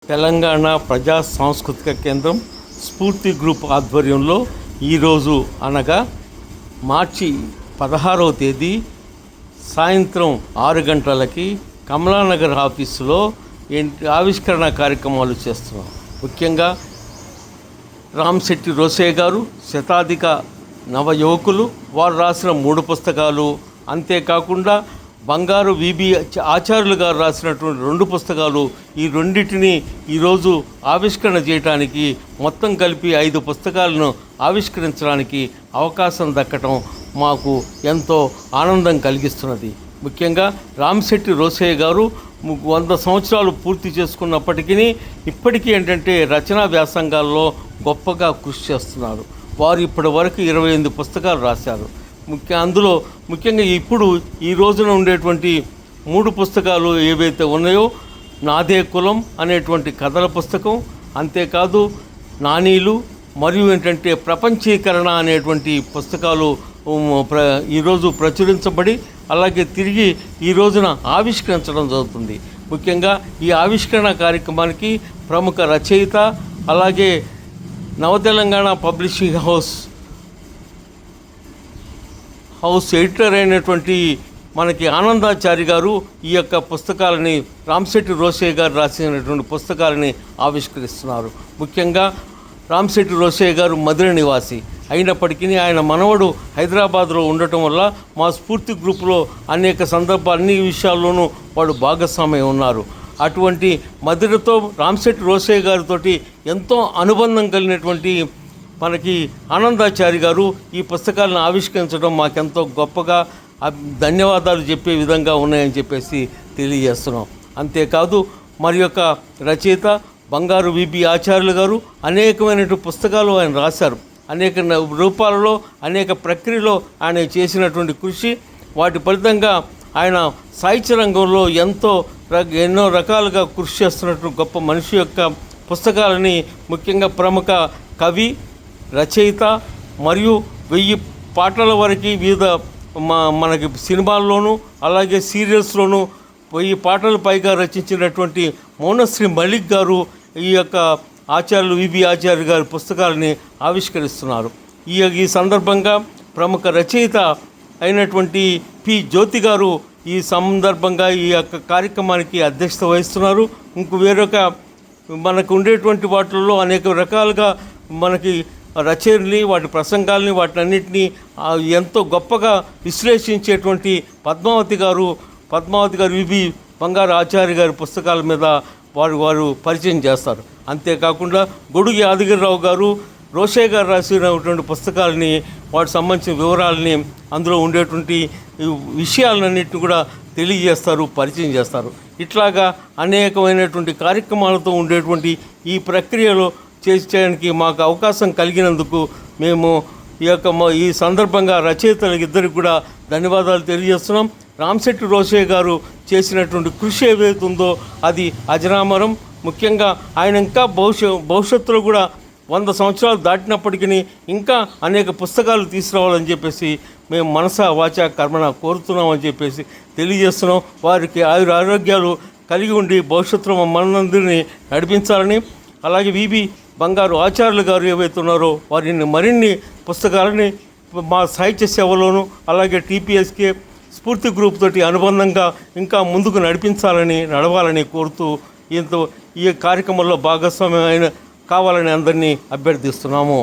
తెలంగాణ ప్రజా సాంస్కృతిక కేంద్రం స్ఫూర్తి గ్రూప్ ఆధ్వర్యంలో ఈరోజు అనగా మార్చి 16వ తేదీ సాయంత్రం 6 గంటలకి కమలానగర్ ఆఫీసులో ఆవిష్కరణ కార్యక్రమాలు చేస్తున్నాం. ముఖ్యంగా రామశెట్టి రోసయ్య గారు శతాధిక నవయువకులు వారు రాసిన 3 పుస్తకాలు, అంతేకాకుండా బంగారు విబి ఆచార్యులు గారు రాసినటువంటి 2 పుస్తకాలు, ఈ రెండింటిని ఈరోజు ఆవిష్కరణ చేయడానికి మొత్తం కలిపి 5 పుస్తకాలను ఆవిష్కరించడానికి అవకాశం దక్కడం మాకు ఎంతో ఆనందం కలిగిస్తున్నది. ముఖ్యంగా రామశెట్టి రోసయ్య గారు 100 సంవత్సరాలు పూర్తి చేసుకున్నప్పటికీ ఇప్పటికీ ఏంటంటే రచనా వ్యాసంగాల్లో గొప్పగా కృషి చేస్తున్నారు. వారు ఇప్పటి వరకు 28 పుస్తకాలు రాశారు. అందులో ముఖ్యంగా ఇప్పుడు ఈ రోజున ఉండేటువంటి 3 పుస్తకాలు ఏవైతే ఉన్నాయో, నాదే కులం అనేటువంటి కథల పుస్తకం, అంతేకాదు నానీలు మరియు ఏంటంటే ప్రపంచీకరణ అనేటువంటి పుస్తకాలు ఈరోజు ప్రచురించబడి అలాగే తిరిగి ఈ రోజున ఆవిష్కరించడం జరుగుతుంది. ముఖ్యంగా ఈ ఆవిష్కరణ కార్యక్రమానికి ప్రముఖ రచయిత అలాగే నవతెలంగాణ పబ్లిషింగ్ హౌస్ ఎడిటర్ అయినటువంటి మనకి ఆనందాచారి గారు ఈ యొక్క పుస్తకాలని రామశెట్టి రోసయ్య గారు రాసినటువంటి పుస్తకాలని ఆవిష్కరిస్తున్నారు. ముఖ్యంగా రామశెట్టి రోసయ్య గారు మధుర నివాసి అయినప్పటికీ ఆయన మనవడు హైదరాబాద్లో ఉండటం వల్ల మా స్ఫూర్తి గ్రూపులో అనేక సందర్భాలు అన్ని విషయాల్లోనూ వాడు భాగస్వామ్యం ఉన్నారు. అటువంటి మధురతో రామశెట్టి రోసయ్య గారితో ఎంతో అనుబంధం కలిగినటువంటి మనకి ఆనందాచారి గారు ఈ పుస్తకాలను ఆవిష్కరించడం మాకెంతో గొప్పగా ధన్యవాదాలు చెప్పే విధంగా ఉన్నాయని చెప్పేసి తెలియజేస్తున్నాం. అంతేకాదు మరి యొక్క రచయిత బంగారు విబి ఆచార్యులు గారు అనేకమైనటువంటి పుస్తకాలు ఆయన రాశారు. అనేక రూపాలలో అనేక ప్రక్రియలో ఆయన చేసినటువంటి కృషి, వాటి ఫలితంగా ఆయన సాహిత్య రంగంలో ఎన్నో రకాలుగా కృషి చేస్తున్నటువంటి గొప్ప మనిషి యొక్క పుస్తకాలని ముఖ్యంగా ప్రముఖ కవి, రచయిత మరియు 1000 పాటల వరకు వివిధ మనకి సినిమాల్లోనూ అలాగే సీరియల్స్లోనూ 1000 పాటలు పైగా రచించినటువంటి మౌనశ్రీ మలిక్ గారు ఈ యొక్క ఆచార్యులు విబి ఆచార్య గారి పుస్తకాలని ఆవిష్కరిస్తున్నారు. ఈ సందర్భంగా ప్రముఖ రచయిత అయినటువంటి పి జ్యోతి గారు ఈ సందర్భంగా ఈ యొక్క కార్యక్రమానికి అధ్యక్షత వహిస్తున్నారు. వేరొక మనకు ఉండేటువంటి వాటిల్లో అనేక రకాలుగా మనకి రచనల్ని, వాటి ప్రసంగాల్ని, వాటినన్నింటినీ ఎంతో గొప్పగా విశ్లేషించేటువంటి పద్మావతి గారు విబి బంగారు ఆచార్య గారి పుస్తకాల మీద వారు పరిచయం చేస్తారు. అంతేకాకుండా గొడుగు యాదగిరిరావు గారు రోసయ్య గారు రాసినటువంటి పుస్తకాలని, వాటికి సంబంధించిన వివరాలని, అందులో ఉండేటువంటి విషయాలన్నింటినీ కూడా తెలియజేస్తారు, పరిచయం చేస్తారు. ఇట్లాగా అనేకమైనటువంటి కార్యక్రమాలతో ఉండేటువంటి ఈ ప్రక్రియలో చేయడానికి మాకు అవకాశం కలిగినందుకు మేము ఈ సందర్భంగా రచయితలకు ఇద్దరికి కూడా ధన్యవాదాలు తెలియజేస్తున్నాం. రామశెట్టి రోసయ్య గారు చేసినటువంటి కృషి ఏదైతే ఉందో అది అజరామరం. ముఖ్యంగా ఆయన ఇంకా భవిష్యత్తులో కూడా 100 సంవత్సరాలు దాటినప్పటికీ ఇంకా అనేక పుస్తకాలు తీసుకురావాలని చెప్పేసి మేము మనసా వాచా కర్మన కోరుతున్నామని చెప్పేసి తెలియజేస్తున్నాం. వారికి ఆరోగ్యాలు కలిగి ఉండి భవిష్యత్తులో మనందరినీ నడిపించాలని, అలాగే విబి బంగారు ఆచార్యులు గారు ఏవైతే ఉన్నారో వారిని మరిన్ని పుస్తకాలని మా సాహిత్య సేవలోను అలాగే టీపీఎస్కే స్ఫూర్తి గ్రూప్ తోటి అనుబంధంగా ఇంకా ముందుకు నడవాలని కోరుతూ ఈ కార్యక్రమంలో భాగస్వామ్యం కావాలని అందరినీ అభ్యర్థిస్తున్నాము.